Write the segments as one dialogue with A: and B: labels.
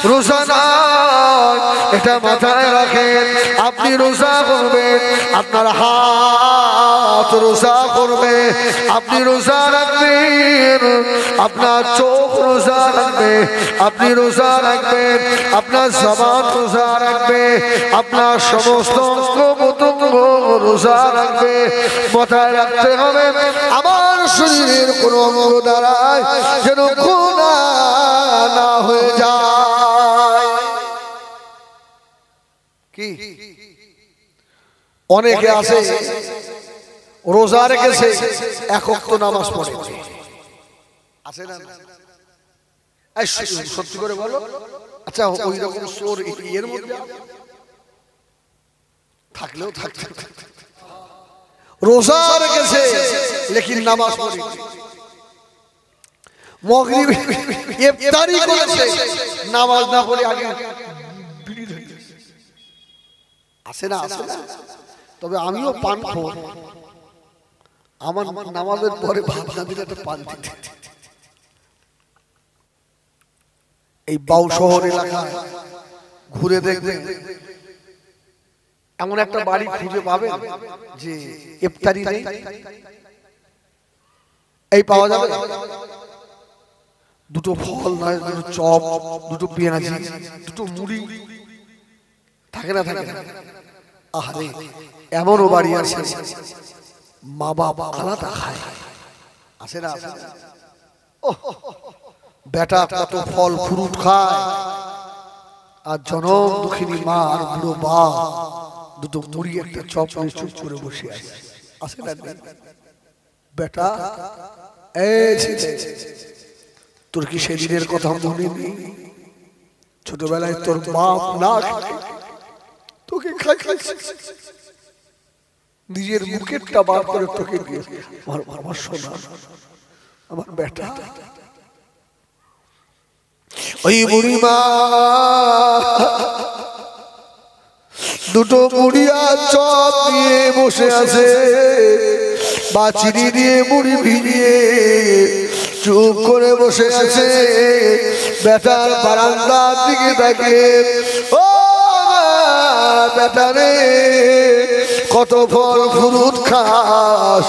A: রোজা নয়, এটা মাথায় রাখেন। আপনি রোজা করবেন, আপনার হাত রোজা করবে, আপনি রোজা রাখবেন, আপনার চোখ রোজা রাখবে, আপনি রোজা রাখবেন, আপনার জবান রোজা রাখবে, আপনার সমস্ত অঙ্গ প্রত্যঙ্গ রোজা রাখবে। মাথায় রাখতে হবে আমার শরীরের কোন অঙ্গ দ্বারা যেন গুনাহ না হয়ে যায়। কি অনেকে আছে রোজা রেখেছে, এক ওয়াক্ত নামাজ পড়ে, আছে না? সত্যি করে বলো, আচ্ছা ওই রকম চোর এর মধ্যে থাকলেও থাকতে, রোজা রেখেছে লেকিন নামাজ পড়ে, মাগরিব ইফতারি করেছে, নামাজ না পড়ে আগে বিড়ি ধরেছে, আছে না? আছে না? তবে আমিও পান খাই, আমার নামাজের পরে ভাত না দিলে একটা পান দিতে। এই বাউ শহর এলাকায় ঘুরে দেখবেন এমন একটা বাড়ি খুঁজে পাবেন যে ইফতারি নেই। এই পাওয়া যাবে দুটো ফল নয়, দুটো চপ, দুটো পেঁয়াজি, দুটো মুড়ি, থাকে না? থাকে না? আরে এমনও বাড়ি আছে মা বাবা আলাদা খায়, আছে না? ও বেটা কত ফল ফ্রুট খায়, আর জনম দুঃখিনী মা আর বুড়ো বাপ দুটো মুড়ি একটা চপ চুপ করে বসে আছে, আছে না? বেটা তোর কি সেদিনের কথা মনে নেই? ছোটবেলায় তোর বাপ না তোকে খাইছে, নিজের মুখেরটা বার করে তোকে দিয়ে, আমার সোনা, আমার বেটা। ওই বুড়ি মা দুটো মুড়ি আর চপ দিয়ে বসে আছে, বা চিনি দিয়ে মুড়ি ভিজিয়ে চুপ করে বসে আছে। বেটার বারান্দার দিকে তাকে, ও বেটা রে কত ফল ফ্রুট খাস,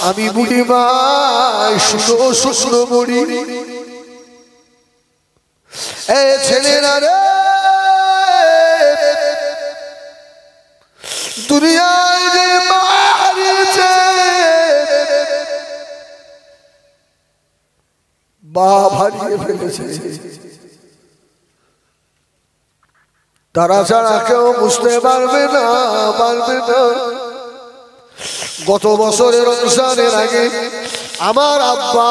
A: আমি বুড়ি মা শুনো শুকনো মুড়ি। এ ছেলেরা রে, দুনিয়ায় যে মা হারিয়েছে, বাপ হারিয়ে ফেলেছে, তারা ছাড়া কেউ বুঝতে পারবে না, পারবে না। গত বছরের রমজানের আগে আমার আব্বা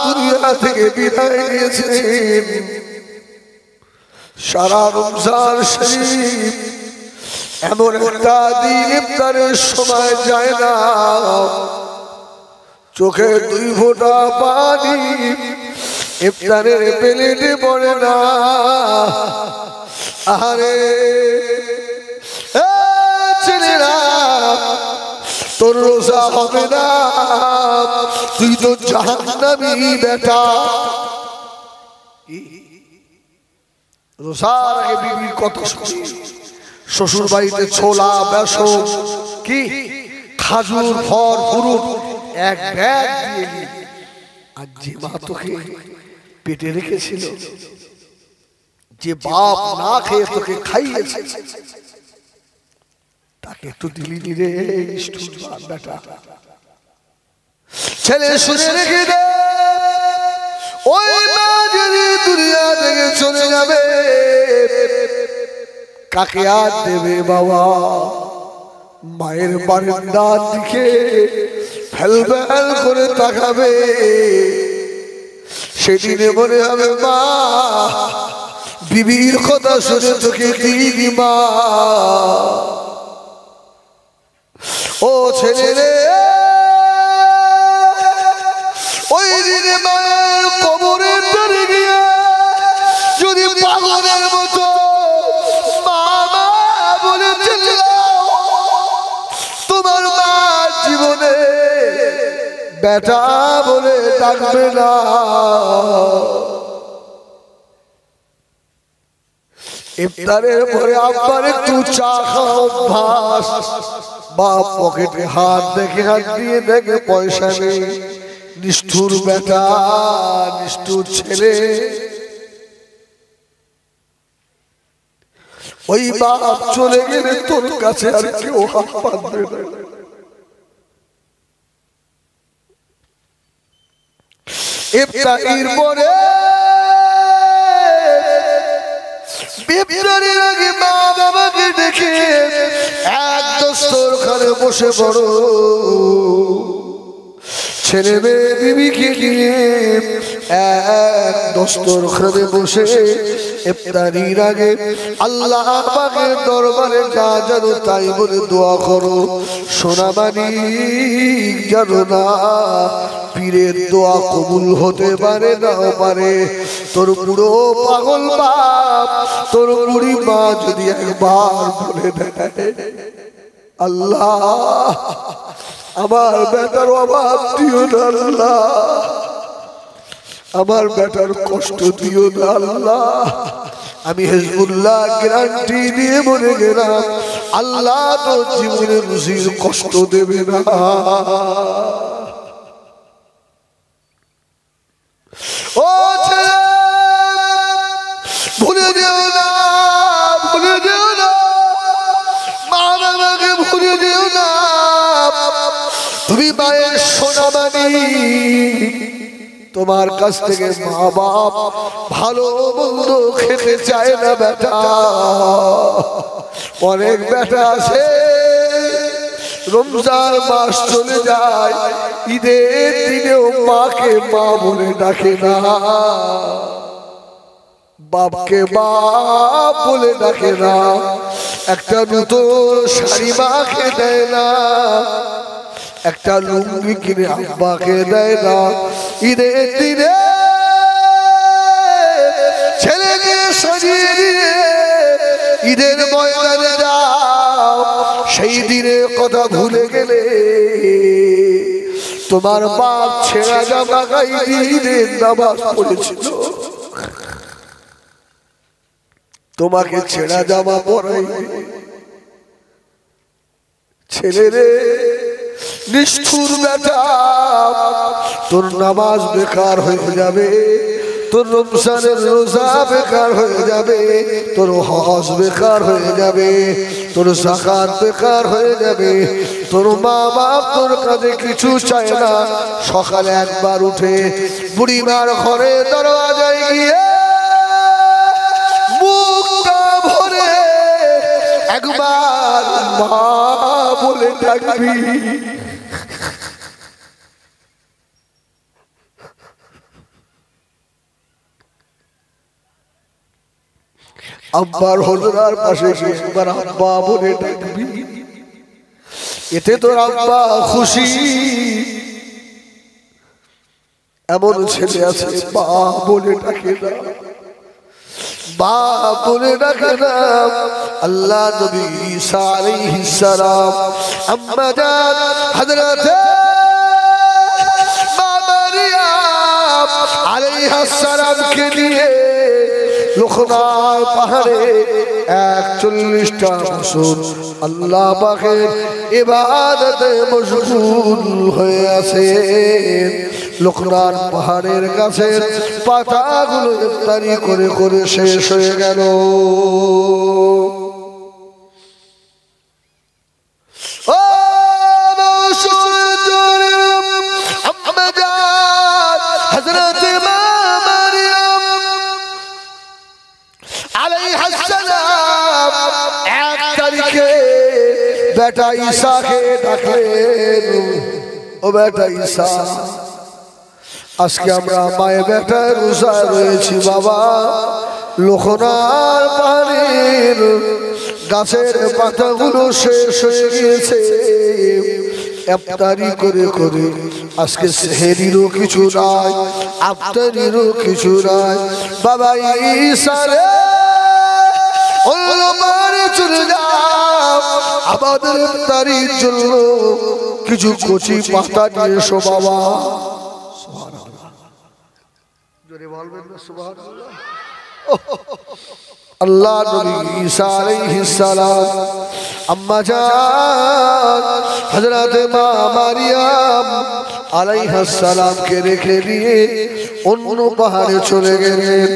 A: দুনিয়া থেকে বিদায় নিয়েছেন। সারা রমজান শরীফ এমন একটা দিন ইফতারের সময় যায় না, চোখে দুই ফোঁটা পানি ইফতারের প্লেটে পড়ে না। আরে ছেলেরা, তোর রোজা হবে না, তুই তো জাহান্নামী বেটা। রোজার আগে বিবির কথা শুনি, শ্বশুর বাড়িতে ছোলা বেসন কি খাজুর ফল ফ্রুট এক ব্যাগ দিয়ে, আর যে মা তোকে পেটে রেখেছিল, যে বাপ না খেয়ে তোকে খাইয়েছে, তাকে তো দিলি নি রে বেটা। ছেলে শুনে রেখে দে, ওই মা যদি দুনিয়া থেকে চলে যাবে, কাকে আর দেবে বাবা? মায়ের বারান্দার দিকে ফেলবেল করে তাকাবে, সেদিনে মনে হবে মা বিবির কথা শুনে তোকে দিদি মা। ও ছেলে রে, ওই দিনে মায়ের কবরের ধারে গিয়ে যদি পাগলের মতো মা মা বলে চিল্লাও, তোমার মা জীবনে বেটা বলে ডাকবে না। ইফতারের পরে আব্বার একটু চা খাওয়া অভ্যাস। বাপ পকেটে হাত দেখে হাত দিয়ে দেখে পয়সা নেই। নিষ্ঠুর বেটা, নিষ্ঠুর ছেলে। ওই বাপ চলে গেলে তোর কাছে আর কেউ হাত পাতবে না। ইফতারির পরে ইফতারের আগে মা বাবাকে ডেকে এক দস্তরখানে বসে পড়ো। ছেলে মেয়ে বিবিকে নিয়ে এক দস্তরখানে বসে ইফতারির আগে আল্লাহ পাকের দরবারে যা জানো তাই বলে দোয়া করো। সোনা মানিক জানো না পীরের দোয়া কবুল হতে পারে নাও পারে। তোর বুড়ো পাগল বাপ, তোর বুড়ি মা যদি একবার বলে দেয় আল্লাহ আমার বেটার অভাব দিও না আল্লাহ, আমার বেটার কষ্ট দিও না আল্লাহ, আমি হিজবুল্লাহ গ্যারান্টি দিয়ে বলে গেলাম আল্লাহ তো জীবনে রুজির কষ্ট দেবে না। ও ছেলে ভুলে যেও না, ভুলে যেও না, মা বাবাকে ভুলে যেও না। তুমি মায়ের সোনা মানিক, তোমার কাছ থেকে মা বাপ ভালো মন্দ খেতে চায় না বেটা। অনেক বেটা আছে রমজান মাস চলে যায়, ঈদের দিনেও মাকে মা বলে ডাকে না, বাপকে বাপ বলে ডাকে না, একটা নতুন শাড়ি মাকে দেয় না, একটা লুঙ্গি কিনে আব্বাকে দেয় না। ঈদের দিনে ছেলেকে সাজিয়ে দিয়ে ঈদের ময়দানে যাও, সেই দিনের কথা ভুলে গেলে তোমার বাপ ছেঁড়া জামা গায়ে ঈদের নামাজ পড়েছিল, তোমাকে ছেঁড়া জামা পরাই। ছেলেরে নিষ্ঠুর বেটা, তোর নামাজ বেকার হয়ে যাবে, তোর রমজানের রোজা বেকার হয়ে যাবে, তোর হজ বেকার হয়ে যাবে, তোর যাকাত বেকার হয়ে যাবে। তোর মা বাপ তোর কাছে কিছু চায় না। সকালে একবার উঠে বুড়িমার ঘরে দরওয়াজায় গিয়ে মুখটা ভরে একবার মা বলে ডাকবি। আব্বার হজরার পাশে গিয়ে একবার আব্বা বলে ডাকবি, এতে তোর আব্বা খুশি। এমন ছেলে আছে মা বলে ডাকে না, মা বলে ডাকে না। আল্লাহ নবী ঈসা আলাইহিস সালাম আম্মা জান হযরত মারিয়াম আলাইহিস সালামকে নিয়ে লোকনার পাহাড়ে 41টা বছর আল্লাহ পাকের ইবাদতে মশগুল হয়ে আছে। লোকনার পাহাড়ের গাছের পাতাগুলো ইফতারি করে করে শেষ হয়ে গেল। বেটা ঈসাকে ডাকলেন, ও বেটা ঈসা আজকে আমরা মায়ের বেটা রোজা রয়েছি বাবা। লোকনার পাহাড়ের গাছের পাতাগুলো শেষ হয়ে গিয়েছে, ইফতারি করে করে আজকে সেহরিরও কিছু নাই, আফতারিরও কিছু নাই। বাবা ঈসা রে অন্য পাহাড়ে চলে যাও, আমাদের ইফতারির জন্য কিছু কচি পাতা নিয়ে এসো বাবা। সুবহানাল্লাহ, জোরে বলবেন না সুবহানাল্লাহ। আল্লাহ নবী ঈসা আলাইহিস সালাম আম্মা জান হযরত মা মারিয়াম আলাইহিস সালাম কে রেখে দিয়ে অন্য পাহাড়ে চলে গেলেন।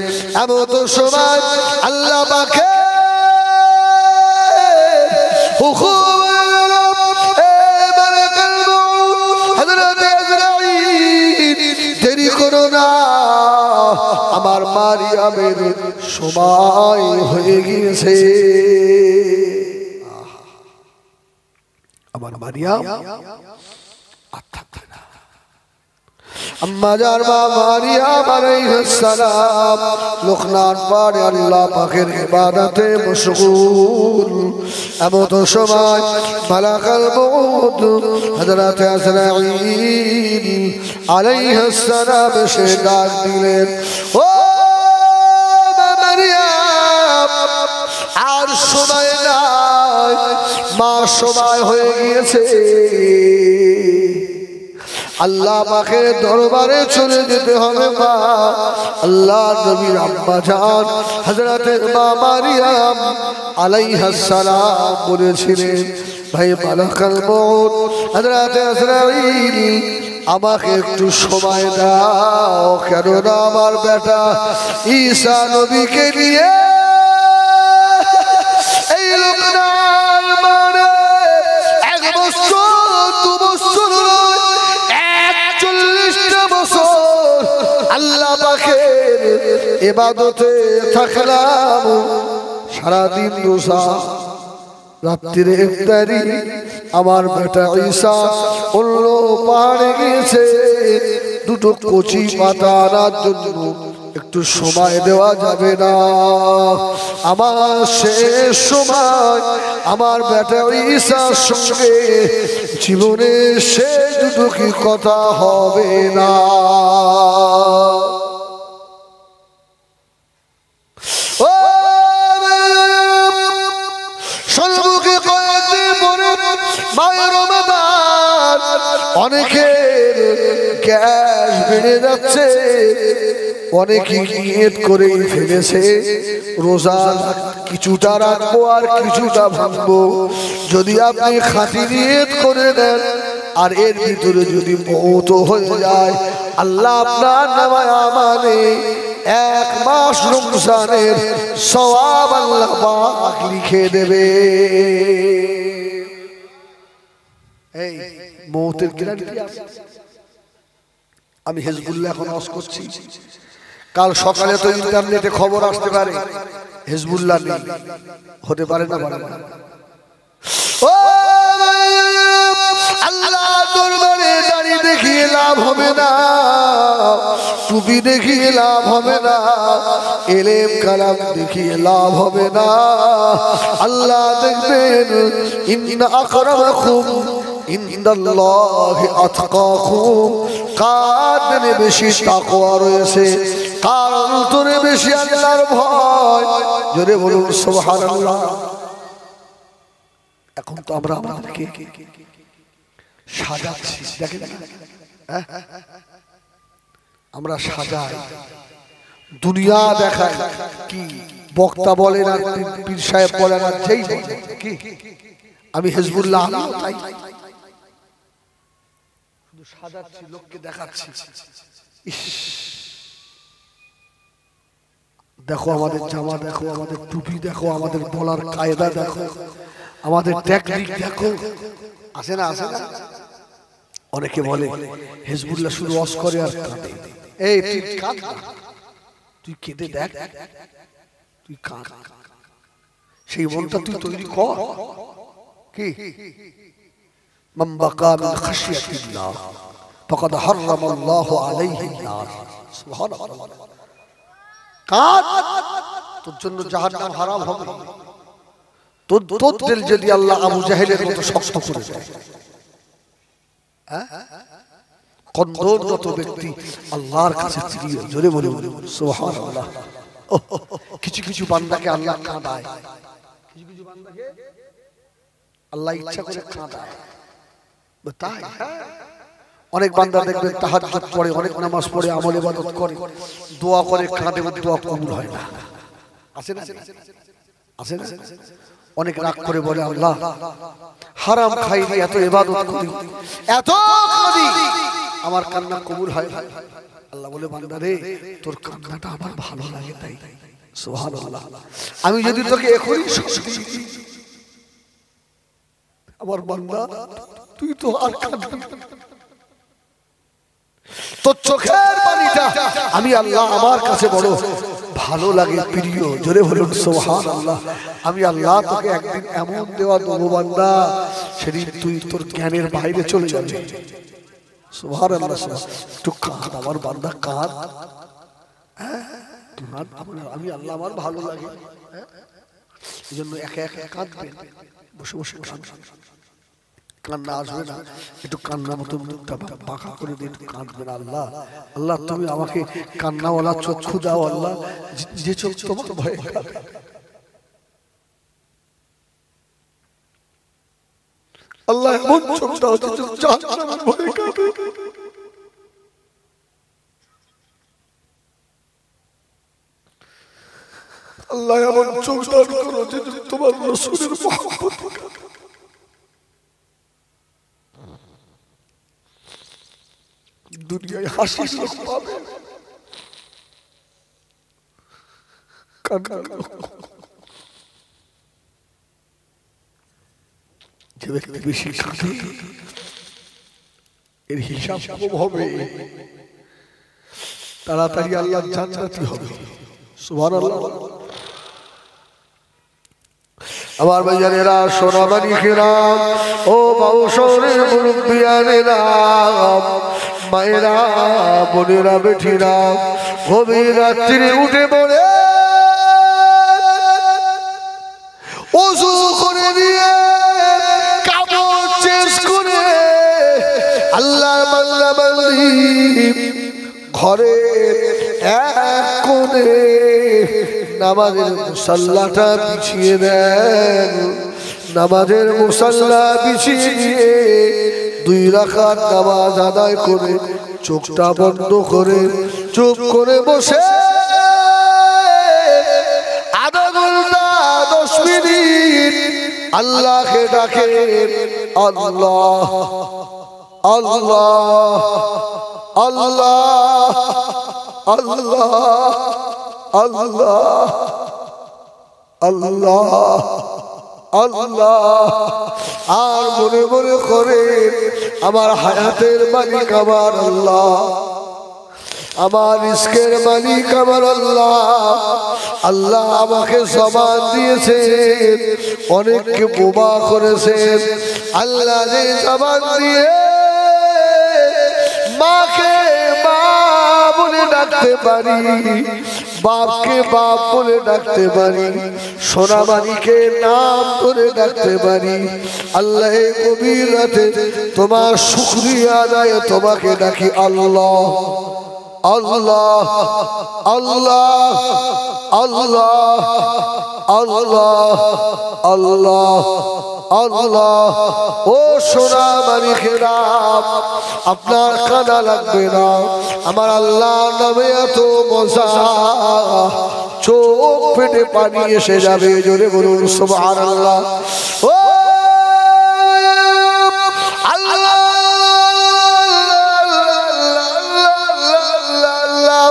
A: এমন সময় আল্লাহ পাকে হুকুম দেরি করো না, আমার মারিয়ামের সময় হয়ে গিয়েছে। আমার মারিয়াম আম্মা জান মা মারিয়াম আলাইহিস সালাম লোকনান পাড়ে আল্লাহ পাকের ইবাদতে মশগুল। এমন সময় মালাকুল মউত হযরত আজরাইল আলাইহিস সালাম এসে ডাক দিলেন, ও মারিয়াম আর সময় নাই, মা সময় হয়ে গিয়েছে, আল্লাহ পাকের দরবারে চলে যেতে হবে মা। আল্লাহ নবীর আম্মা জান হযরত মা মারিয়াম আলাইহিস সালাম বলেছিলেন, ভাই মালাকুল মউত হযরত আজরাইল আমাকে একটু সময় দাও, কেননা আমার বেটা ঈসা নবীকে নিয়ে এই লোকনার মানে 1 বছর 2 বছর 41টা বছর আল্লাহ পাকের ইবাদতে থাকলাম, সারাদিন রোজা, রাত্রিরে ইফতারি। আমার বেটা ঈসা অন্য পাহাড়ে গিয়েছে, দুটো কচি পাতা আনার জন্য একটু সময় দেওয়া যাবে না? আমার শেষ সময় আমার বেটা ঈসার সঙ্গে জীবনে শেষ দুটো কি কথা হবে না? ও সর্বকে কয়েকদিন পরে মায়ের রমাদান, অনেকের গ্যাস বেড়ে যাচ্ছে, অনেকে নিয়ত করে ফেলেছে রোজা কিছুটা রাখবো আর কিছুটা ভাঙবো। যদি আপনি খাঁটি নিয়ত করে দেন আর এর ভিতরে যদি মওত হয়ে যায়, আল্লাহ আপনার নামায় আমানে 1 মাস রমজানের সওয়াব আল্লাহ পাক লিখে দেবে। এই মওতের গ্যারান্টি আছে। আমি হিজবুল্লাহ এখন ওয়াজ করছি, কাল সকালে তো ইন্টারনেটে খবর আসতে পারে হিজবুল্লাহ নেই, হতে পারে না? ও আল্লাহ দরবারে দাড়ি দেখিয়ে লাভ হবে না, টুপি দেখিয়ে লাভ হবে না, ইলম কালাম দেখিয়ে লাভ হবে না। আল্লাহ দেখবেন ইন্না আকরামাকুম ইনদাল্লাহি আতকাকুম, কার বেশি তাকওয়া রয়েছে, কার অন্তরে বেশি আল্লাহর ভয়। জোরে বলুন সুবহানাল্লাহ। এখন তো আমরা আমাদেরকে সাজাচ্ছি, দেখেন আমরা সাজাই, দুনিয়া দেখাই, কি বক্তা বলেন আর পীর সাহেব বলেন আর যেই কি আমি হিজবুল্লাহ, তাই শুধু সাজাচ্ছি, লোককে দেখাচ্ছি। দেখো আমাদের জামা, দেখো আমাদের টুপি, দেখো আমাদের বলার কায়দা, দেখো আমাদের টেকনিক, দেখো। আসে না? আসে না? অনেকে বলে হিজবুল্লাহ শুধু ওয়াজ করে আর কাঁদে। এই তুই কাঁদ না, তুই কেঁদে দেখ, তুই কাঁদ, সেই মনটা তুই তৈরি কর। কি মান বাকা মিন খাশিয়াতিল্লাহ ফাকাদ হারামাল্লাহু আলাইহি নার। সুবহানাল্লাহ। কাঁদ, তোর জন্য জাহান্নাম হারাম হবে। তোর দিল যদি আল্লাহ আবু জাহেলের মতো শক্ত করে দেয়, কন্দররত ব্যক্তি আল্লাহর কাছে প্রিয়। জোরে বলে সুবহানাল্লাহ। কিছু কিছু বান্দাকে আল্লাহ কাঁদায়, কিছু কিছু বান্দাকে আল্লাহ ইচ্ছা করে কাঁদায়, তাই অনেক বান্দা দেখবেন তাহাজ্জুদ পড়ে, অনেক নামাজ পড়ে, আমল ইবাদত করে, দোয়া করে, কাঁদে, দোয়া কবুল হয় না। আছে না? আছে না? অনেক রাগ করে বলে আল্লাহ হারাম খাই এত ইবাদত করি এত করি আমার কান্না কবুল হয় না। আল্লাহ বলে বান্দা রে তোর কান্নাটা আমার ভালো লাগে তাই। সুবহানাল্লাহ। আমি যদি তোকে এখনই শাস্তি দিই আমার বান্দা তুই তো আর কাঁদবি না। তোর চোখের পানিটা আমি আল্লাহ আমার কাছে বড় ভালো লাগে প্রিয়। জোরে বলুন সুবহানাল্লাহ। আমি আল্লাহ তোকে একদিন এমন দেওয়া দেবো বান্দা সেদিন তুই তোর জ্ঞানের বাইরে চলে যাবে। সুবহানাল্লাহ। একটু কাঁদ আমার বান্দা কাঁদ। আমি আল্লাহ আমার ভালো লাগে এই জন্য একে একে কাঁদবেন। বসে বসে কাঁদবেন। কান্না আসবে না একটু কান্না মতো মুখটা বাঁকা করে দিন কাঁদবেন। আল্লাহ আল্লাহ তুমি আমাকে কান্নাওয়ালা চক্ষু দাও আল্লাহ যে চোখ তোমার ভয়ে কাঁদে। আল্লাহ এমন চোখ দাও যে চোখ জাহান্নামের ভয়ে কাঁদে। আল্লাহ এমন চোখ দান করো যে তোমার রাসূলের মহব্বত দুনিয়ায় হাসি লোক পাবে কান্নার লোক। যে ব্যক্তি বেশি কাঁদে এর হিসাব কম হবে, তাড়াতাড়ি আল্লাহর জান্নাতি হবে। সুবহানাল্লাহ। আমার ভাইজানেরা সোনামানিকেরা ও বাউশরের মুরব্বিয়ানেরা মায়েরা বোনেরা বেঠিরা গভীর রাত্রে উঠে পড়ে ওযু করে দিয়ে কাপড় চেঞ্জ করে আল্লাহর বান্দা বান্দি ঘরে এক কোণে নামাজের মুসাল্লাটা বিছিয়ে দেন। নামাজের মুসাল্লা বিছিয়ে দিয়ে 2 রাকাত নামাজ আদায় করে চোখটা বন্ধ করে চুপ করে বসে আধা ঘন্টা 10 মিনিট আল্লাহকে ডাকে আল্লাহ আল্লাহ আল্লাহ আল্লাহ আল্লাহ আল্লাহ আল্লাহ। আর মনে মনে করে আমার হায়াতের মালিক আমার আল্লাহ, আমার রিজকের মালিক আমার আল্লাহ। আল্লাহ আমাকে জবান দিয়েছেন, অনেককে বোবা করেছেন। আল্লাহ যে জবান দিয়ে মাকে মা বলে ডাকতে পারি, বাপকে বাপ বলে ডাকতে পারি, সোনামানিকে নাম ধরে ডাকতে পারি, আল্লাহ গভীর রাতে তোমার শুকরিয়া আদায় তোমাকে ডাকি আল্লাহ আল্লাহ আল্লাহ আল্লাহ আল্লাহ আল্লাহ আল্লাহ। ও সোনামানিকেরা আপনার কানা লাগবে না, আমার আল্লাহ নামে এত মজা চোখ ফেটে পানি এসে যাবে। জোরে বলুন সুবহানাল্লাহ। ও আল্লাহ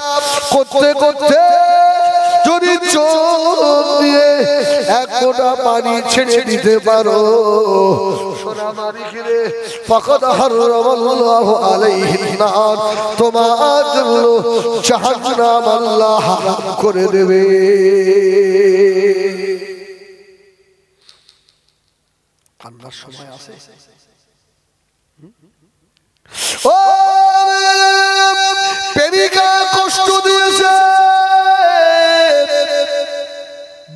A: করতে করতে যদি চোখ দিয়ে এক ফোঁটা পানি ছেড়ে দিতে পারো, সোনামানিকে ফাকাদ হারামাল্লাহু আলাইহিন নার, তোমার জন্য জাহান্নাম আল্লাহ হারাম করে দেবে। কান্নার সময় আছে। ও প্রেমিকা কষ্ট দিয়েছে,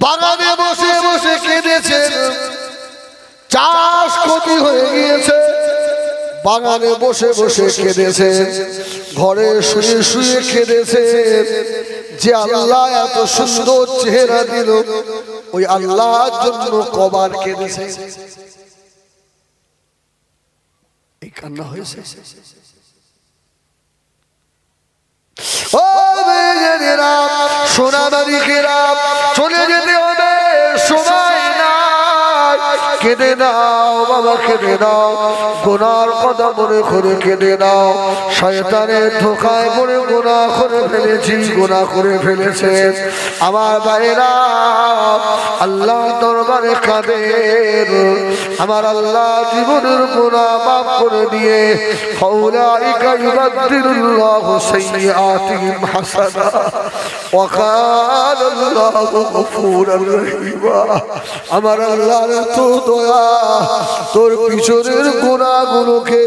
A: বাগানে বসে বসে কেঁদেছে, চাষ ক্ষতি হয়ে গিয়েছে, বাগানে বসে বসে কেঁদেছে, ঘরে শুয়ে শুয়ে কেঁদেছে। যে আল্লাহ এত সুন্দর চেহারা দিল, ওই আল্লাহর জন্য কবার কেঁদেছে। এই কান্না হয়েছে। ও মেয়েরা সোনামানিকেরা চলে যেতে হবে, সময় নাই। কেঁদে দাও বাবা, কেঁদে দাও, গুনার কথা মনে করে কেঁদে দাও। শয়তানের ধোঁকায় পড়ে গুনাহ করে ফেলেছি, গুনাহ করে ফেলেছে আমার ভাইরা। আল্লাহ দরবারে কাঁদেন, আমার আল্লাহ জীবনের গুনাহ মাফ করে দিয়ে ফাউলাইকা ইউবাদদিলুল্লাহু সাইয়্যাতিহিম হাসানাত ওয়া কানা আল্লাহু গফুরার রহিমা। আমার আল্লাহর এত দয়া, তোর পিছনের গুনাহগুলোকে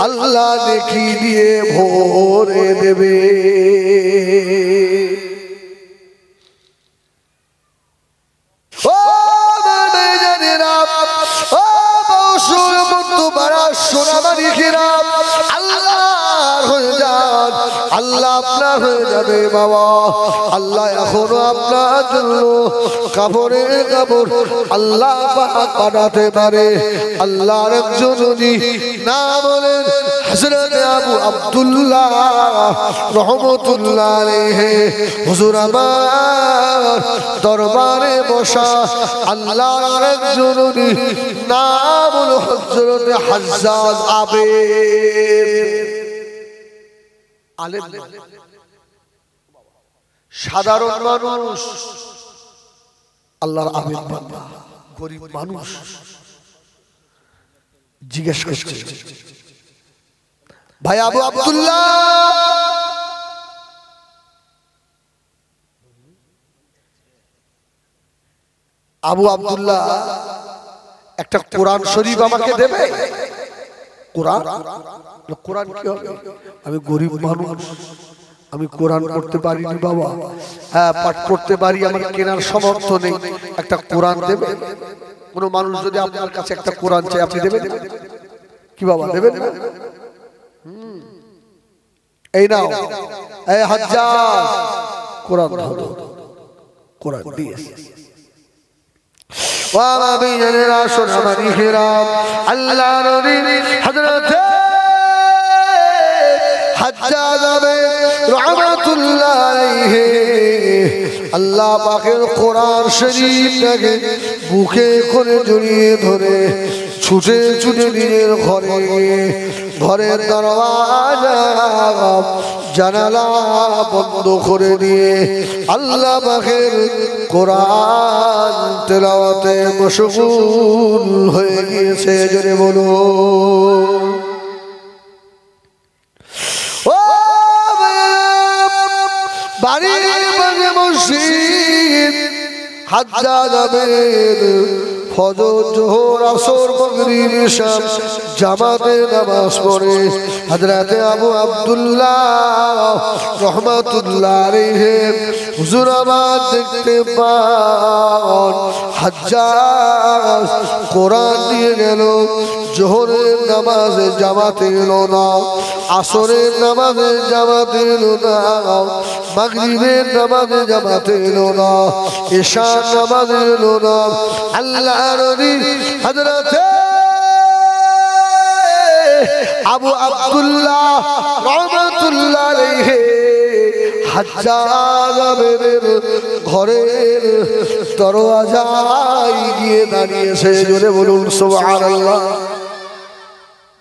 A: আল্লাহ নেকি দিয়ে ভরে দেবে। ও মেয়েজানেরা, ও বসুর বন্ধু বাড়া সোনামানিকেরা, আল্লাহ হয়ে যান, আল্লাহ আপনার হয়ে যাবে বাবা। আল্লাহ এখনো আপনার জন্য কাপড়ে কাপড় আল্লাহ পাক বানাতে পারে। আল্লাহর একজন না বলেন হযরত আবু আব্দুল্লাহ রহমতুল্লাহ আলাইহি, হুজুর আমার দরবারে বসা আল্লাহর একজন নাম হলো হযরত হাজ্জাজ আবেদ। আলেম সাধারণ মানুষ, আল্লাহর আবেদ বান্দা, গরিব মানুষ জিজ্ঞেস করছে, ভাই আবু আব্দুল্লাহ, আবু আব্দুল্লাহ একটা কোরআন শরীফ আমাকে দেবে? কোরআন, কোরআন কি হবে? আমি গরিব মানুষ, আমি কোরআন পড়তে পারিনি বাবা। হ্যাঁ, পাঠ করতে পারি, আমার কেনার সামর্থ্য নেই, একটা কোরআন দেবে? কোনো মানুষ যদি আপনার কাছে একটা কোরআন চাই, আপনি দেবেন কি বাবা? দেবেন না? এই নাও, এই হাজ্জাজ কোরআন ধরো, কোরআন দিয়েছে। আল্লাহ নবী হযরত হাজ্জাজ আবেদ রাহমাতুল্লাহ আলাইহি আল্লাহ পাকের কোরআন শরীফটাকে বুকে করে জড়িয়ে ধরে ছুটে ছুটে নিজের ঘরের দরওয়াজা জানালা বন্ধ করে দিয়ে আল্লাহ পাকের কোরআন তেলাওয়াতে মশগুল হয়ে গিয়েছে। জোরে বলো ও বাড়ির মাঝে মসজিদ, হাজ্জাজ আবেদ ফজর জোহর আসর মাগরিব ইশা জামাতে নামাজ পড়ে হযরত আবু আব্দুল্লাহ রাহমাতুল্লাহ আলাইহি হুজুর আমার দেখতে পান হাজ্জাজ কোরআন দিয়ে গেল, জোহরের নামাজে জামাতে এলো না, আসরের নামাজে জামাতে এলো না, মাগরিবের নামাজে জামাতে এলো না, ইশার নামাজে এলো না। আল্লাহ নবী হযরত আবু আব্দুল্লাহ রাহমাতুল্লাহ আলাইহি হাজ্জাজ আবেদের ঘরের দরওয়াজায় গিয়ে দাঁড়িয়েছে। জোরে বলুন সুবহানাল্লাহ।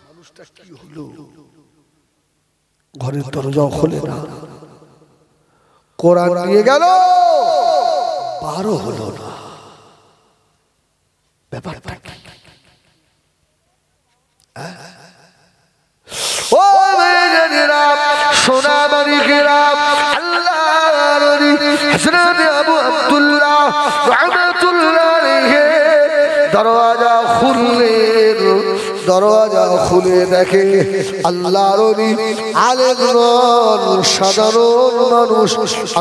A: মানুষটা কি হলো? ঘরের দরজা খোলে না, কোরআন নিয়ে গেল, বারো হলো না। ব্যাপারটা কি? ও মেয়েরা, সোনা মানিকেরা, আল্লাহর নবী হযরত আবু আব্দুল্লাহ রাহমাতুল্লাহ আলাইহি দরওয়াজা খুললেন, দরওয়াজা খুলে দেখে আল্লাহর নবী আলেম নন, সাধারণ মানুষ,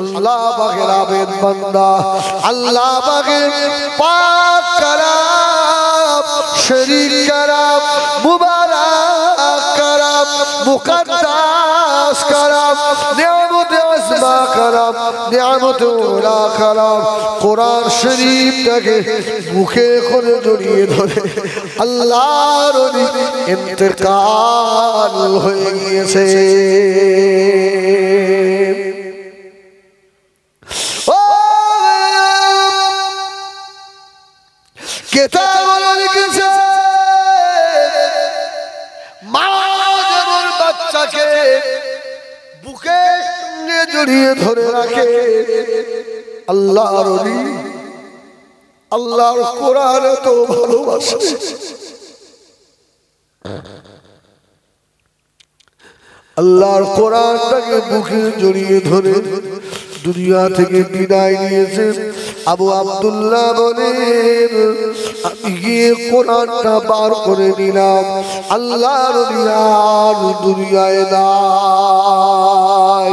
A: আল্লাহ পাকের আবেদ বান্দা, আল্লাহ পাকের পাক কালাম শরীর কালাম মুবারক কালাম মুকদ্দাস কালাম নিয়ামত আজমা কালাম নিয়ামত উলা কালাম কোরআন শরীফটাকে মুখে করে জড়িয়ে ধরে আল্লাহর নবী ইন্তেকাল হয়ে গিয়েছে। জড়িয়ে ধরে রাখে আল্লাহর ওলি আল্লাহর কোরআন এত ভালোবাসে আল্লাহর কোরআনটাকে বুকে জড়িয়ে ধরে দুনিয়া থেকে বিদায় নিয়েছেন আবু আব্দুল্লাহ বলেন আমি গিয়ে কোরআনটা বার করে নিলাম আল্লাহর ওলি আর দুনিয়ায় নাই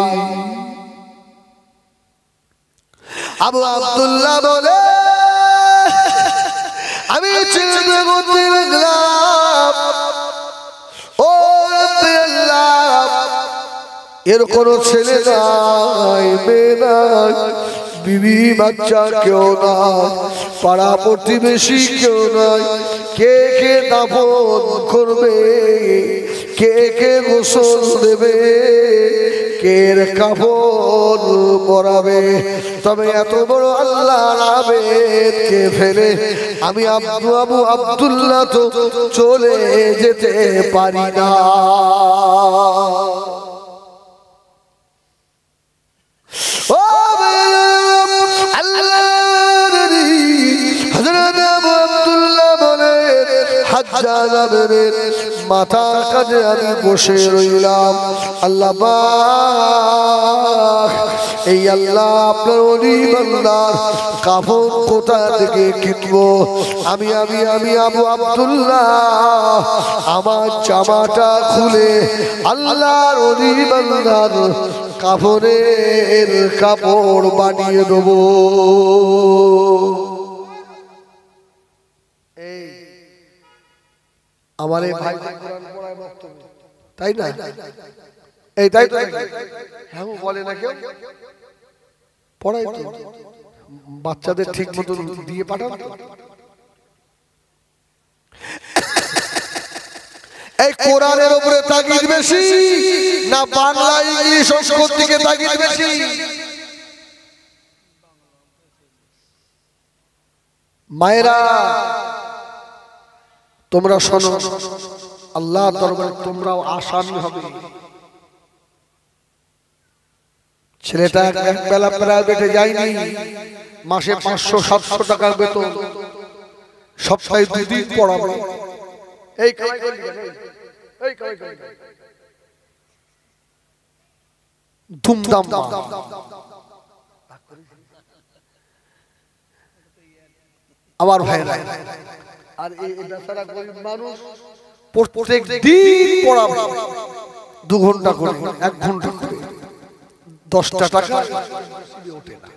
A: আবু আব্দুল্লাহ বলে আমি চিন্তা করতে লাগলাম ও আল্লাহ এর কোনো ছেলে নাই মেয়ে নাই বিবি বাচ্চা কেউ নাই পাড়া প্রতিবেশী কেউ নাই কে কে দাফন করবে কে কে গোসল দেবে কে কাফন পরাবে তবে এত বড় আল্লাহর আবেদকে ফেলে আমি আবু আব্দুল্লাহ তো চলে যেতে পারি না ও আল্লাহ হযরত আবু আব্দুল্লাহ বলে হাজ্জাজ আবেদের মাথার কাছে আমি বসে রইলাম আল্লাহ পাক এই আল্লাহ আপনার ওলি বান্দার কাফন কোথা থেকে কিনবো আমি আবু আব্দুল্লাহ আমার জামাটা খুলে আল্লাহর ওলি বান্দার কাফনের কাপড় বানিয়ে দেবো আমার এই ভাই কোরআন পড়ায় বক্তব্য তাই না এই তাই তো হ্যাঁ বলে না কেউ পড়াই তো বাচ্চাদের ঠিক মতো দিয়ে পাঠান এই কোরআনের উপরে তাগিদ বেশি না বাংলা ইংলিশ সংস্কৃত দিকে তাগিদ বেশি মায়েরা তোমরা শোনো আল্লাহ দরবারে তোমরাও আসামি হবে ছেলেটা এক বেলা প্রাইভেটে যায়নি মাসে 500-700 টাকা বেতন সপ্তাহে 2 দিন পড়াবে এই ধুমধাম আমার ভাইরা আর এই বেচারা গরিব মানুষ প্রত্যেক দিন পড়াবে 2 ঘন্টা করে 1 ঘন্টা করে 10টা টাকা ওঠে না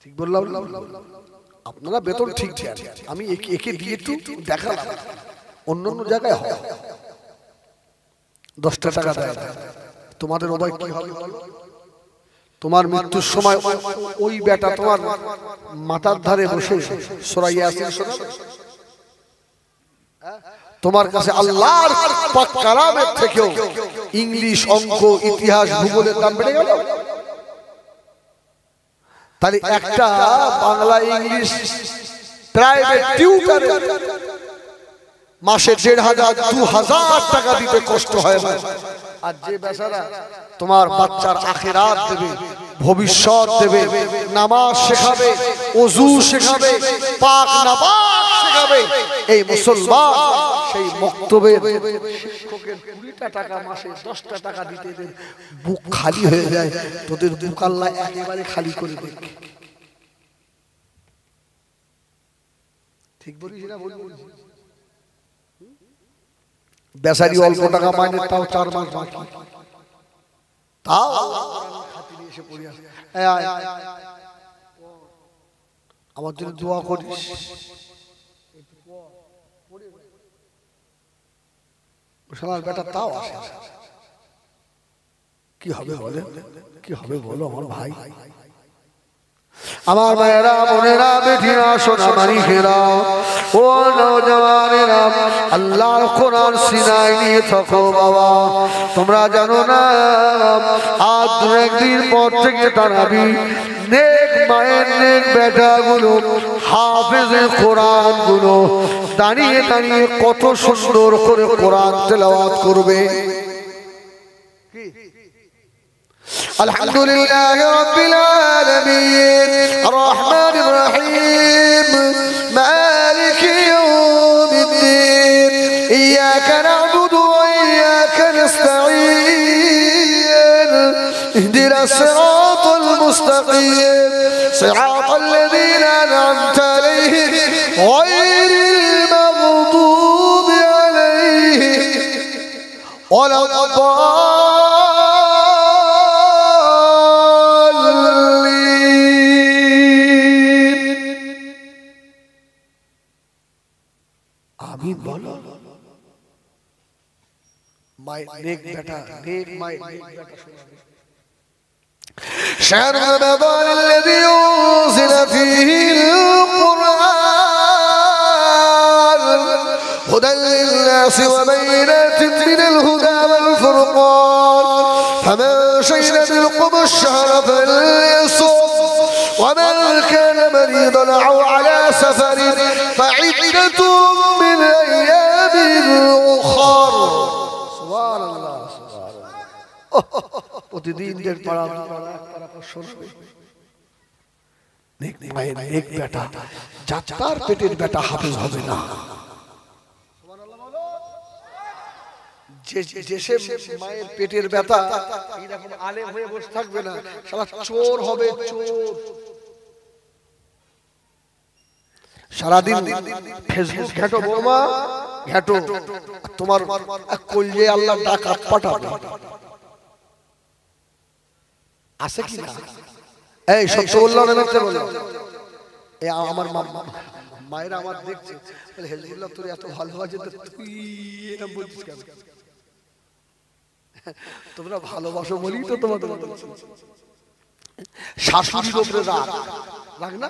A: ঠিক বললাম আপনারা বেতন ঠিক দেন আমি একে দিয়ে একটু দেখালাম অন্য জায়গায় হয় 10টা টাকা দেয় তোমাদের ওবাই কি হবে তোমার মৃত্যুর সময় ওই বেটা তোমার মাথার ধারে বসে সূরা ইয়াসিন শোনাবে তোমার কাছে আল্লাহর পাক কালামের থেকেও ইংলিশ অঙ্ক ইতিহাস ভূগোলের দাম বেড়ে গেল তাহলে একটা বাংলা ইংলিশ প্রাইভেট টিউটর মাসে 1500-2000 টাকা দিতে কষ্ট হয় না আর যে বেচারা তোমার বাচ্চার আখিরাত দেবে ভবিষ্যৎ দেবে নামাজ শেখাবে ওযু শেখাবে পাক নামাজ শেখাবে এই মুসলমান সেই মক্তবের শিক্ষকের 20টা টাকা মাসে 10টা টাকা দিতে বুক খালি হয়ে যায় তোদের বুক আল্লাহ একেবারে খালি করে দেবে ঠিক বলিস না বলি বেচারি অল্প টাকা মাইনে তাও 4 মাস বাকি তাও খাতিরে এসে পড়ে আসে আমার জন্য দোয়া করিস শালার বেটা তাও আসে কি হবে বলে কি হবে বলো আমার ভাই আমার ভাইয়েরা বোনেরা বেটিরা সোনা মানিকেরা ও নওজওয়ানেরা আল্লাহর কোরআন সিনায় নিয়ে থাকো বাবা তোমরা জানো না আজ 2-1 দিন পর থেকে তারাবি নেক মায়ের নেক বেটাগুলো হাফেজে কোরআন গুলো দাঁড়িয়ে দাঁড়িয়ে কত সুন্দর করে কোরআন তেলাওয়াত করবে আলহামদুলিল্লাহি রাব্বিল আলামিন আর রহমানির রহিম মালিকি ইয়াউমিদ্দিন ইয়াকা না'বুদু ওয়া ইয়াকা নাস্তাঈন ইহদিনাস সিরাতাল মুস্তাকিম সিরাতাল লাযীনা আন'আমতা আলাইহিম গায়রিল মাগদূবি আলাইহিম ওয়ালাদ-দাল্লিন। আমিন বলো। মাই নেক বেটা, নেক মাই নেক বেটা শোনাবে। شهر رمضان الذي أنزل فيه القرآن هدى للناس وبينات من الهدى والفرقان فمن شهد منكم الشهر فليصم ومن كان مريضا أو على سفر فعدة من أيام أخر. سبحان الله سبحان الله. প্রতিদিন দেড় পারা শোনাবে। নেক মায়ের নেক বেটা, যার পেটের বেটা হাফেজ হবে না। যে মায়ের পেটের ব্যথা এরকম আলেম হয়ে বসে থাকবে না, শালা চোর হবে চোর। সারাদিন ফেসবুক ঘাটো বৌমা ঘাটো, তোমার কলজে আল্লাহ ডাকাত পাঠাবে। আছে কি না? এই সত্য বললাম না মিথ্যা বললাম? এই আমার মায়েরা আমার দেখছে, বলে হেজবুল্লাহ তোর এত ভালোবাসে তো তুই এরকম বলছিস কেন? তোমরা ভালোবাসো বলেই তো তোমাদের বলছি। শাশুড়ির উপরে রাগ না?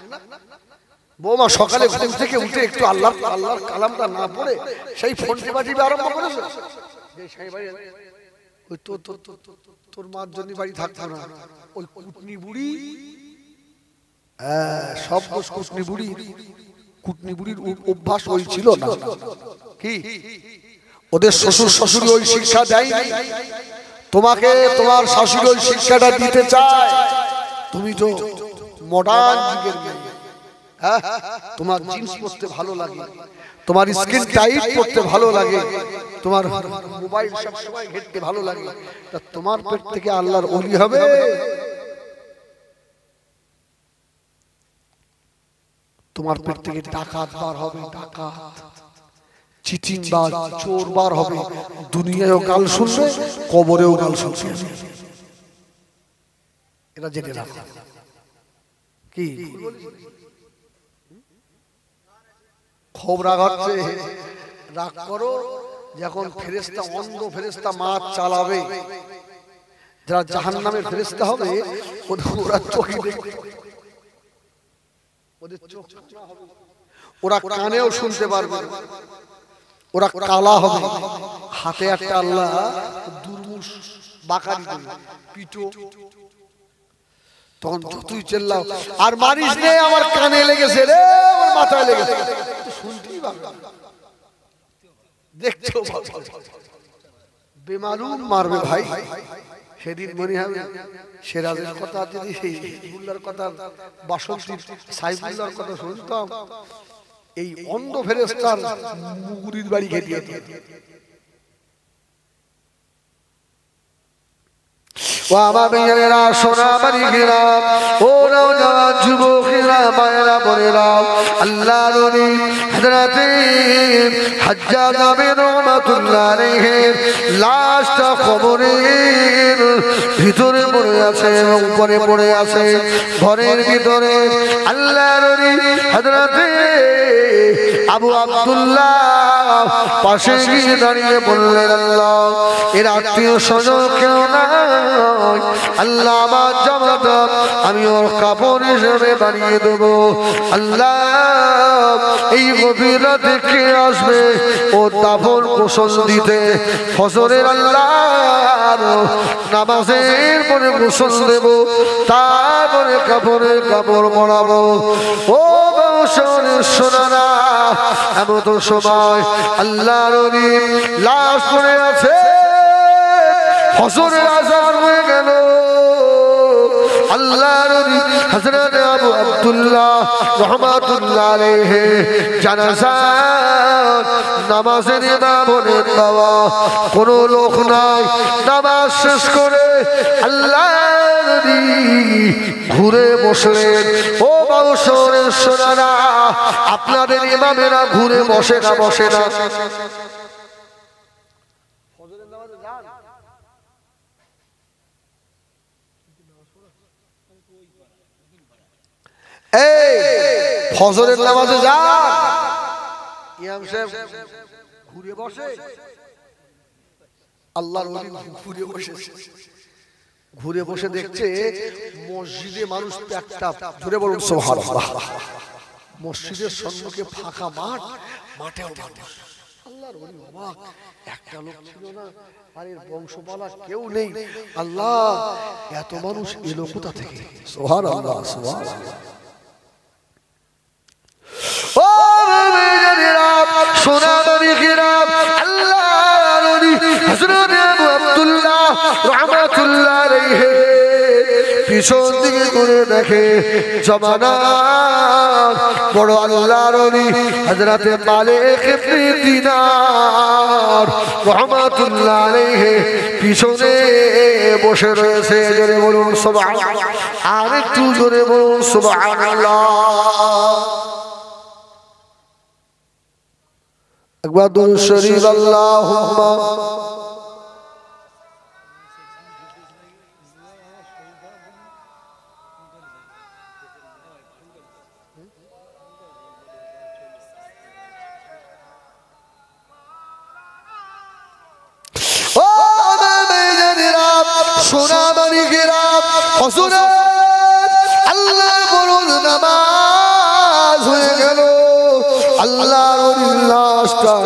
A: বৌমা সকালে ঘুম থেকে উঠে একটু আল্লাহর কালামটা না পড়ে সেই ফোন টিপাটিপি আরম্ভ করেছে। ওই তোর মার জন্য বাড়ি থাকতো না, ওই কুটনি বুড়ি সব কুটনি বুড়ির অভ্যাস ওই ছিল না কি? ওদের শ্বশুর শাশুড়ি ওই শিক্ষা দেয়নি, তোমাকে তোমার শাশুড়ি ওই শিক্ষাটা দিতে চায়। তুমি তো মডার্ন যুগের মেয়ে, হ্যাঁ তোমার জিন্স পরতে ভালো লাগে, তোমার স্কিন টাইট পরতে ভালো লাগে, তোমার মোবাইল সব সময় ঘেটতে ভালো লাগে, তা তোমার পেট থেকে আল্লাহর ওলি হবে? তোমার পেট থেকে ডাকাত বার হবে, ডাকাত চিটিংবাজ চোর বার হবে। দুনিয়ায়ও গাল শুনবে, কবরেও গাল শুনবে। এটা জেনে রাখো। কি খুব রাগ হচ্ছে? রাগ করো যখন ফেরেশতা, অন্ধ ফেরেশতা মাছ চালাবে, যারা জাহান্নামের ফেরেশতা হবে, ওরা চোখে দেখবে, ওদের চোখ হবে, ওরা কানেও শুনতে পারবে, ওরা কালা হবে, হাতে একটা আল্লাহ দুর্মুষ বাকারি দেবে, পিটো। তখন যতই চেল্লাও আর মারিস রে, আমার কানে লেগেছে রে, আমার মাথায় লেগেছে, শুনতেই পাবে। দেখছো বেমালুম মারবে ভাই। সেদিন মনে হবে সেরাজের কথা, যদি বুল্লার কথা, বাসন্তীর সাইবুল্লার কথা শুনতাম, এই অন্ধ ফেরেশতার মুগুরির বাড়ি ঘেটিয়ে দিয়ে। ও আমার মেয়েরা, সোনা মানিকেরা, ও নওজওয়ান যুবকেরা, মায়েরা বোনেরা, আল্লাহর ওলি হযরতে হাজ্জাজ বিন রহমাতুল্লাহ আলাইহির লাশটা কবরের ভিতরে পড়ে আছে, উপরে পড়ে আছে, ঘরের ভিতরে। আল্লাহর ওলি হযরতে আবু আব্দুল্লাহ পাশে গিয়ে দাঁড়িয়ে বললেন, আল্লাহ এর আত্মীয় স্বজন কেউ নাই, আল্লাহ আমার জামাটা আমি ওর কাপড় হিসেবে বানিয়ে দেবো। আল্লাহ এই গভীর রাতে কে আসবে ও দাফন গোসল দিতে? ফজরের আল্লাহর নামাজের পরে গোসল দেব, তারপরে কাপড় মরাবো। ও বংশের সোনারা, এমন সময় আল্লাহর ওলি লাশ পড়ে আছে, ফজরের আযান হয়ে গেল। আব্দুল্লাহ রহমাতুল্লাহ আলাইহি জানাজা নামাজের ইমাম হলেন বাবা। কোনো লোক নাই নামাজ শেষ করে আল্লাহর নবী ঘুরে বসলেন। ও বাউসরের সোনারা, আপনাদের ইমামেরা ঘুরে বসে না? বসে না? এই ফজরের নামাজে যান, ইমাম সাহেব ঘুরে বসে, আল্লাহর ওলি ঘুরে বসে। ঘুরে বসে দেখছে মসজিদে মানুষ একটা, ধরে বলুন সুবহানাল্লাহ, মসজিদের সম্মুখে ফাঁকা মাঠ, মাঠে আল্লাহর ওলি অবাক, একটা লোক ছিল না, আর এর বংশপালা কেউ নেই। আল্লাহ, এত মানুষ এলো কোথা থেকে? সুবহানাল্লাহ, সুবহানাল্লাহ। ও মেয়েরা, সোনা নবীরা, আল্লাহর ওলি হযরত আবু আব্দুল্লাহ রাহমাতুল্লাহ আলাইহি পিছন দিকে ঘুরে দেখে জমানা বড় আল্লাহর ওলি হযরত মালিক ইবনে দিনার রাহমাতুল্লাহ আলাইহি পিছনে বসে রয়েছে। জোরে বলুন সুবহানাল্লাহ, আর একটু জোরে বলুন সুবহানাল্লাহ। একবার দুরূদ শরীফ আল্লাহুম্মা সোনামানিকেরা হযরত আল্লাহ বড় নামাজ হয়ে গেল। আল্লাহর ওলির লাশটা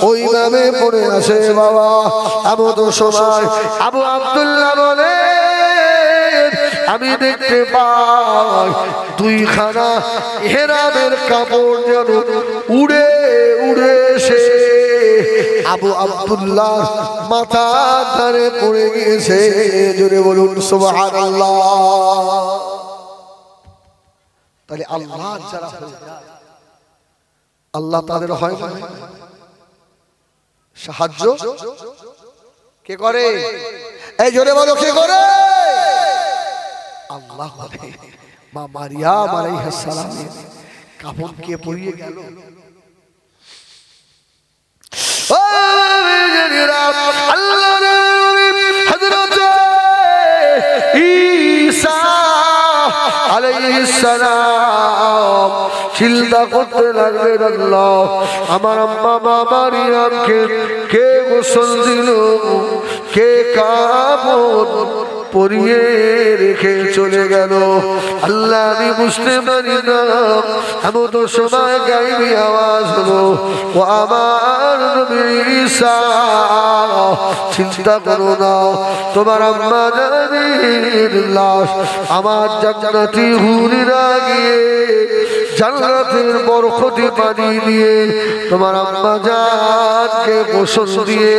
A: ওই নামে পড়ে আছে বাবা। এমন সময় আবু আব্দুল্লাহ বলে, আমি দেখতে পাই দুইখানা ইহরামের কাপড় যেন উড়ে উড়ে এসে আবু আব্দুল্লাহ মাথা ধারে পড়ে গিয়েছে। জোরে বলুন সুবহানাল্লাহ। তাহলে আল্লাহ যারা আল্লাহ তাদের হয় সাহায্য কে করে? এই জোরে বলো, কে করে? আল্লাহ করে। মা মারিয়াম আলাইহিস সালামের কাফন কে পরিয়ে গেল? ও মেয়েরা, আল্লাহর নবী হযরত ঈসা আলাইহিস সালাম চিন্তা করতে লাগলেন, আল্লাহ আমার আম্মা মা মারিয়ামকে কে গোসল দিল, কে কাপড় পরিয়ে রেখে চলে গেল? আল্লাহ আমি বুঝতে পারি না। এমন তো সময় গাইবি আওয়াজ হলো, ও আমার নবী ঈসা, চিন্তা করো না, তোমার আম্মা জানের লাশ আমার জান্নাতি হুরিরা গিয়ে জান্নাতের বরকতি পানি দিয়ে তোমার আম্মা জানকে গোসল দিয়ে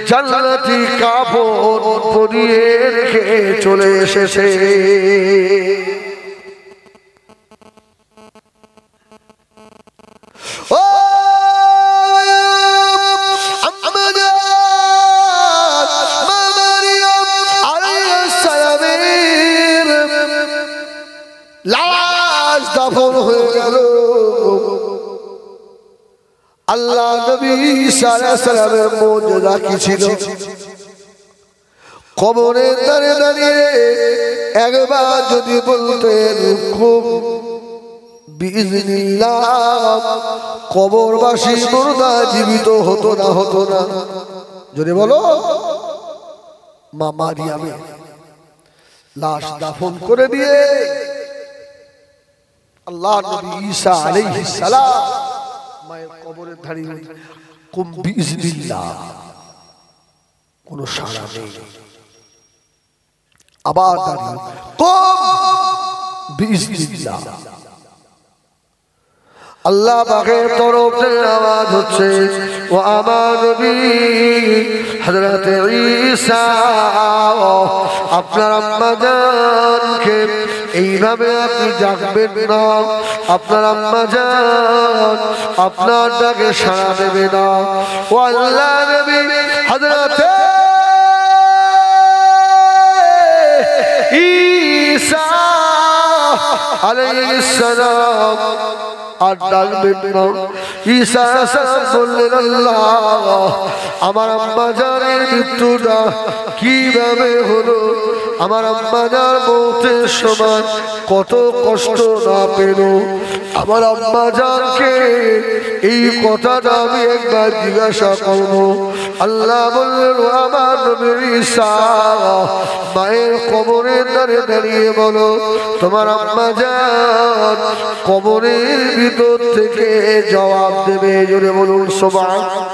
A: জান্নাতি কাপড় পরিয়ে রেখে চলে এসেছে। ও আম্মা জান মারিয়াম আলাইহিস সালামের লাশ দাফন হয়ে গেল। আল্লাহ নবী ঈসা আলাইহিস সালামের মুজিজা কি ছিল? কবরের ধারে দাঁড়িয়ে একবার যদি বলতেন খুব বিইজনিল্লাহ, কবরবাসী মুর্দা জীবিত হতো না, হতো না। যদি বলো, মা মারিয়ামের লাশ দাফন করে দিয়ে আল্লাহ নবী ঈসা আলাইহিস সালাম মায়ের কবরের ধারে কুম বিইজনিল্লাহ, কোনো সাড়া নেই। আবার দাঁড়িয়ে কুম বিইজনিল্লাহ, আল্লাহ পাকের তরফ থেকে আওয়াজ হচ্ছে, ও আমার নবী হযরত ঈসা আপনার আম্মা জানকে এইভাবে আপনি জাগবেন না, আপনার আম্মা জান আপনার ডাকে সাড়া দেবে না। ও আল্লাহ নবী হযরতে ঈসা আলাইহিস সালাম আর ডাকবেন না। ঈসা সালাম বললেন, আল্লাহ আমার আম্মা জানের মৃত্যুটা কিভাবে হলো, আমার আম্মা জান মৌতের সময় কত কষ্ট না পেল, আমার আম্মা জানকে এই কথাটা আমি একবার জিজ্ঞাসা করব। আল্লাহ বললেন, আমার নবী ঈসা মায়ের কবরের ধারে দাঁড়িয়ে বলো, তোমার আম্মা জান কবরের ভিতর থেকে জবাব দেবে। জোরে বলুন সুবহানাল্লাহ,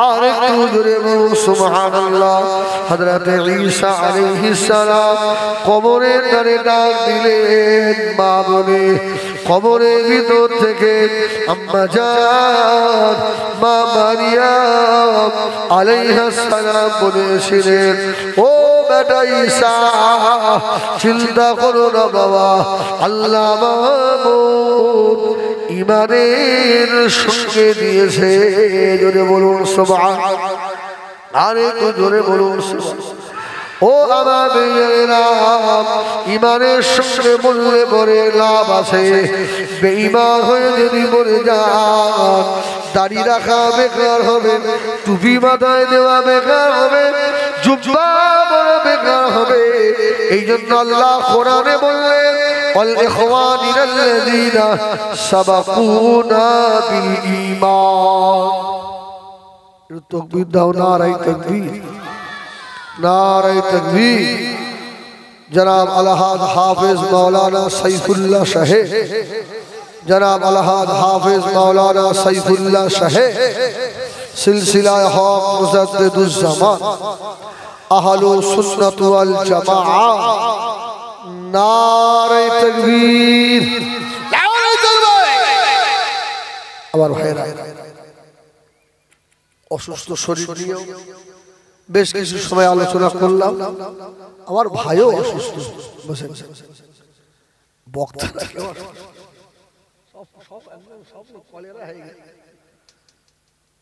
A: আর একটু জোরে বলুন সুবহানাল্লাহ। হযরতে ঈসা আলাইহিস সালাম কবরের ধারে ডাক দিলেন, মা বলে কবরের ভিতর থেকে আম্মা জান মা মারিয়াম আলাইহিস সালাম বলেছিলেন, ও বেটা ঈসা চিন্তা করো না বাবা, আল্লাহ মাহমুদ ইমানের সঙ্গে দিয়েছে। জোরে বলুন সুবহানাল্লাহ, আরে তো জোরে বলুন সুবহানাল্লাহ। ও আমার ভাইয়েরা, ইমানের সঙ্গে বললে পরে লাভ আছে, বেঈমান হয়ে যদি মরে যান দাড়ি রাখা বেকার হবে, টুপি মাথায় দেওয়া বেকার হবে, জুব্বা পরা বেকার হবে। এই জন্য আল্লাহ কোরআনে বললেন, ওয়াল ইখওয়ানিনাল্লাযীনা সাবাকুনা বিল ঈমান। তাকবীর দাও, নারায়ে তাকবীর, নারায়ে তাকবীর। জনাব আলহাজ হাফেজ মাওলানা সাইফুল্লাহ সাহেব, জনাব আলহাজ হাফেজ মাওলানা সাইফুল্লাহ সাহেব সিলসিলায়ে হক মুজাদ্দিদুজ জামান আহলুস সুন্নাত ওয়াল জামাআহ। নারায়ে তাকবীর, নারায়ে তাকবীর। আমার ভাইরা, অসুস্থ শরীর নিয়ে বেশ কিছু সময় আলোচনা করলাম। আমার ভাইও অসুস্থ, বসেন বক্তা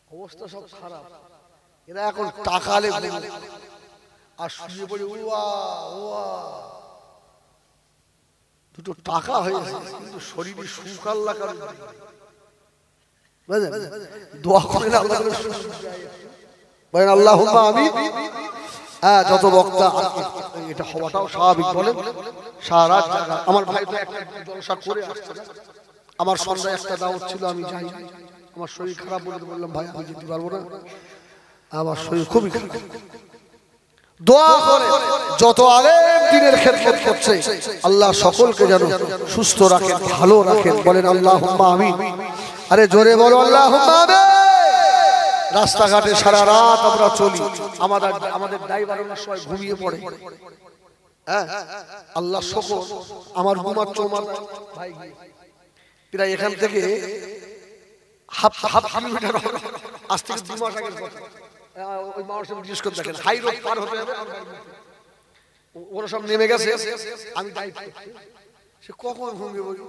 A: অবস্থা সব খারাপ। এরা এখন টাকালে আর শুয়ে পড়ে দুটো টাকা হয়েছে, কিন্তু শরীরে সুখ আল্লাহ কারণ দোয়া করেন আল্লাহ বলেন আল্লাহুম্মা আমিন। হ্যাঁ, যত বক্তা এটা হওয়াটাও স্বাভাবিক। বলেন সারা জায়গা আমার ভাই তো একটা জলসা করে আসছে, আমার সন্ধ্যায় একটা দাওয়াত ছিল, আমি যাই, আমার শরীর খারাপ বলে বললাম ভাই আমি যেতে পারবো না, আমার শরীর খুবই খারাপ। দোয়া করে যত আলেম দ্বীনের খেদমত করছে আল্লাহ সকলকে যেন সুস্থ রাখেন, ভালো রাখেন। বলেন আল্লাহুম্মা আমিন। আরে জোরে বলো আল্লাহুম্মা আমিন। রাস্তাঘাটে সারা রাত আমরা চলি, আমাদের ড্রাইভার অনেক সময় ঘুমিয়ে পড়ে। হ্যাঁ, আল্লাহ সকল আমার ঘুমাচ্ছে ভাই প্রায় এখান থেকে হাফ কিলোমিটার, আজ থেকে 2 মাস আগের কথা। ওই মানুষের জিজ্ঞেস করে দেখেন, হাই রোড পার হতে হবে, ওরা সব নেমে গেছে, আমি দায়িত্ব। সে কখন ঘুমিয়ে বলি,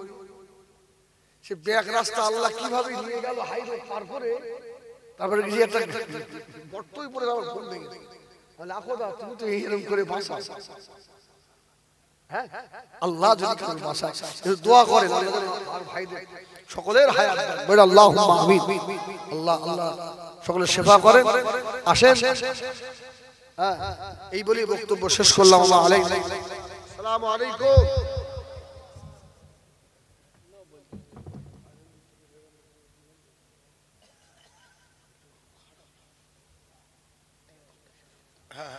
A: সে ব্যাক রাস্তা আল্লাহ কিভাবে নিয়ে গেল হাই রোড পার করে, তারপরে গিয়ে একটা গর্তই পড়ে আমার ঘুম ভেঙে গেল। লাখোদা তুমি তো এইরকম করে ভাষা, হ্যাঁ আল্লাহ যদি কারো ভাষায় দোয়া করেন আর ভাইদের সকলের হায়াত দেন। বলে আল্লাহুম্মা আমিন। আল্লাহ আল্লাহ সকলের সেবা করেন। আসেন, হ্যাঁ এই বলি বক্তব্য শেষ করলাম। আসসালামু আলাইকুম। হ্যাঁ